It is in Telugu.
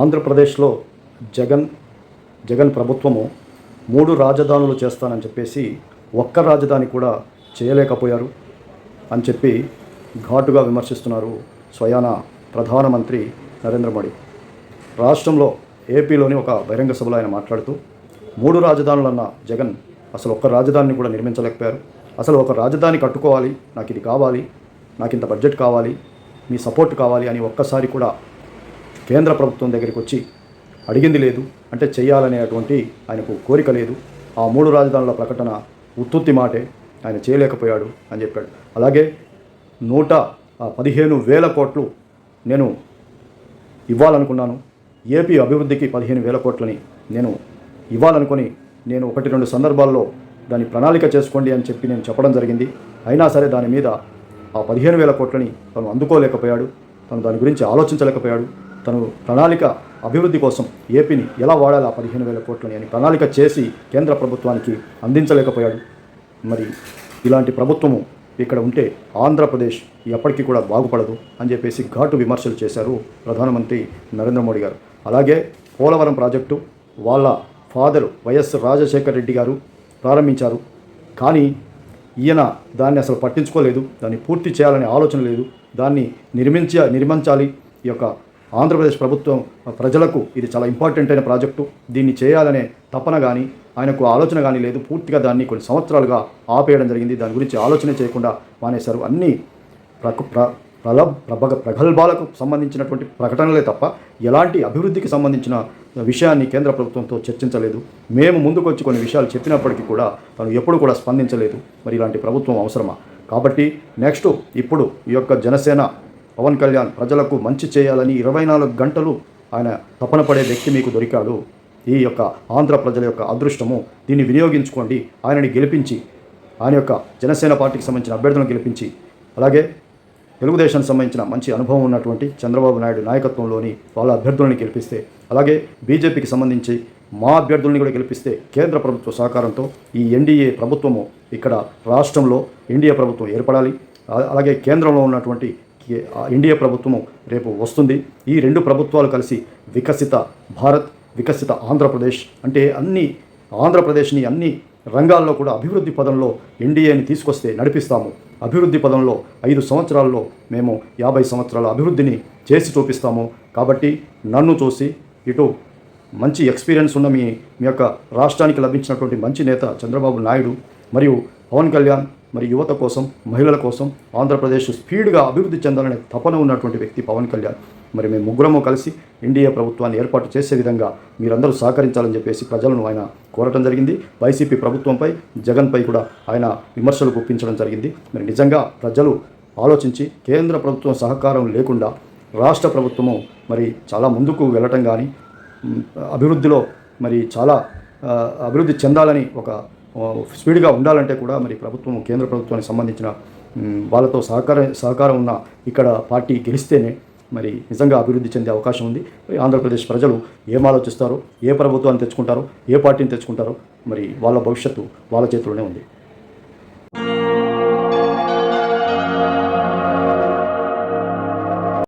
ఆంధ్రప్రదేశ్లో జగన్ ప్రభుత్వము 3 రాజధానులు చేస్తానని చెప్పేసి ఒక్క రాజధాని కూడా చేయలేకపోయారు అని చెప్పి ఘాటుగా విమర్శిస్తున్నారు స్వయాన ప్రధానమంత్రి నరేంద్ర మోడీ. రాష్ట్రంలో ఏపీలోని ఒక బహిరంగ సభలో ఆయన మాట్లాడుతూ 3 రాజధానులన్న జగన్ అసలు ఒక్క రాజధానిని కూడా నిర్మించలేకపోయారు. అసలు ఒక రాజధాని కట్టుకోవాలి, నాకు ఇది కావాలి, నాకు ఇంత బడ్జెట్ కావాలి, మీ సపోర్ట్ కావాలి అని ఒక్కసారి కూడా కేంద్ర ప్రభుత్వం దగ్గరికి వచ్చి అడిగింది లేదు. అంటే చేయాలనేటువంటి ఆయనకు కోరిక లేదు. ఆ 3 రాజధానుల ప్రకటన ఉత్తుత్తి మాటే, ఆయన చేయలేకపోయాడు అని చెప్పాడు. అలాగే 115,000 కోట్లు నేను ఇవ్వాలనుకున్నాను, ఏపీ అభివృద్ధికి 15,000 కోట్లని నేను ఇవ్వాలనుకొని నేను 1-2 సందర్భాల్లో దాని ప్రణాళిక చేసుకోండి అని చెప్పి నేను చెప్పడం జరిగింది. అయినా సరే దాని మీద ఆ 15,000 కోట్లని తను అందుకోలేకపోయాడు. తను దాని గురించి ఆలోచించలేకపోయాడు. తను ప్రణాళిక అభివృద్ధి కోసం ఏపీని ఎలా వాడాలి ఆ 15,000 కోట్లని అని ప్రణాళిక చేసి కేంద్ర ప్రభుత్వానికి అందించలేకపోయాడు. మరి ఇలాంటి ప్రభుత్వము ఇక్కడ ఉంటే ఆంధ్రప్రదేశ్ ఎప్పటికీ కూడా బాగుపడదు అని చెప్పేసి ఘాటు విమర్శలు చేశారు ప్రధానమంత్రి నరేంద్ర మోడీ గారు. అలాగే పోలవరం ప్రాజెక్టు వాళ్ళ ఫాదరు వైఎస్ రాజశేఖర రెడ్డి గారు ప్రారంభించారు. కానీ ఈయన దాన్ని అసలు పట్టించుకోలేదు. దాన్ని పూర్తి చేయాలనే ఆలోచన లేదు. దాన్ని నిర్మించాలి. ఈ యొక్క ఆంధ్రప్రదేశ్ ప్రభుత్వం ప్రజలకు ఇది చాలా ఇంపార్టెంట్ అయిన ప్రాజెక్టు, దీన్ని చేయాలనే తపన కానీ ఆయనకు ఆలోచన కానీ లేదు. పూర్తిగా దాన్ని కొన్ని సంవత్సరాలుగా ఆపేయడం జరిగింది. దాని గురించి ఆలోచన చేయకుండా మానేశారు. అన్నీ ప్రగల్భాలకు సంబంధించినటువంటి ప్రకటనలే తప్ప ఎలాంటి అభివృద్ధికి సంబంధించిన విషయాన్ని కేంద్ర ప్రభుత్వంతో చర్చించలేదు. మేము ముందుకు వచ్చి కొన్ని విషయాలు చెప్పినప్పటికీ కూడా తను ఎప్పుడు కూడా స్పందించలేదు. మరి ఇలాంటి ప్రభుత్వం అవసరమా? కాబట్టి ఇప్పుడు ఈ యొక్క జనసేన పవన్ కళ్యాణ్ ప్రజలకు మంచి చేయాలని 24 గంటలు ఆయన తపన పడే వ్యక్తి మీకు దొరికాడు. ఈ యొక్క ఆంధ్ర ప్రజల యొక్క అదృష్టము, దీన్ని వినియోగించుకోండి. ఆయనని గెలిపించి, ఆయన యొక్క జనసేన పార్టీకి సంబంధించిన అభ్యర్థులను గెలిపించి, అలాగే తెలుగుదేశానికి సంబంధించిన మంచి అనుభవం ఉన్నటువంటి చంద్రబాబు నాయుడు నాయకత్వంలోని వాళ్ళ అభ్యర్థులని గెలిపిస్తే, అలాగే బీజేపీకి సంబంధించి మా అభ్యర్థుల్ని కూడా గెలిపిస్తే కేంద్ర ప్రభుత్వ సహకారంతో ఈ ఎన్డీఏ ప్రభుత్వము ఇక్కడ రాష్ట్రంలో ఎన్డీఏ ప్రభుత్వం ఏర్పడాలి. అలాగే కేంద్రంలో ఉన్నటువంటి ఎన్డీఏ ప్రభుత్వము రేపు వస్తుంది. ఈ 2 ప్రభుత్వాలు కలిసి వికసిత భారత్, వికసిత ఆంధ్రప్రదేశ్ అంటే ఆంధ్రప్రదేశ్ని అన్ని రంగాల్లో కూడా అభివృద్ధి పదంలో ఎన్డీఏని తీసుకొస్తే నడిపిస్తాము. అభివృద్ధి పదంలో 5 సంవత్సరాల్లో మేము 50 సంవత్సరాల అభివృద్ధిని చేసి చూపిస్తాము. కాబట్టి నన్ను చూసి ఇటు మంచి ఎక్స్పీరియన్స్ ఉన్న మీ యొక్క రాష్ట్రానికి లభించినటువంటి మంచి నేత చంద్రబాబు నాయుడు మరియు పవన్ కళ్యాణ్ మరి యువత కోసం, మహిళల కోసం ఆంధ్రప్రదేశ్ స్పీడ్గా అభివృద్ధి చెందాలనే తపన ఉన్నటువంటి వ్యక్తి పవన్ కళ్యాణ్. మరి మేము ముగ్గురము కలిసి ఎన్డీఏ ప్రభుత్వాన్ని ఏర్పాటు చేసే విధంగా మీరందరూ సహకరించాలని చెప్పేసి ప్రజలను ఆయన కోరటం జరిగింది. వైసీపీ ప్రభుత్వంపై, జగన్పై కూడా ఆయన విమర్శలు గుప్పించడం జరిగింది. మరి నిజంగా ప్రజలు ఆలోచించి కేంద్ర ప్రభుత్వం సహకారం లేకుండా రాష్ట్ర ప్రభుత్వము మరి చాలా ముందుకు వెళ్ళటం కానీ, అభివృద్ధిలో మరి చాలా అభివృద్ధి చెందాలని ఒక స్పీడ్గా ఉండాలంటే కూడా మరి ప్రభుత్వం, కేంద్ర ప్రభుత్వానికి సంబంధించిన వాళ్ళతో సహకారం ఉన్న ఇక్కడ పార్టీ గెలిస్తేనే మరి నిజంగా అభివృద్ధి చెందే అవకాశం ఉంది. ఆంధ్రప్రదేశ్ ప్రజలు ఏం ఆలోచిస్తారో, ఏ ప్రభుత్వాన్ని తెచ్చుకుంటారో, ఏ పార్టీని తెచ్చుకుంటారో మరి వాళ్ళ భవిష్యత్తు వాళ్ళ చేతిలోనే ఉంది.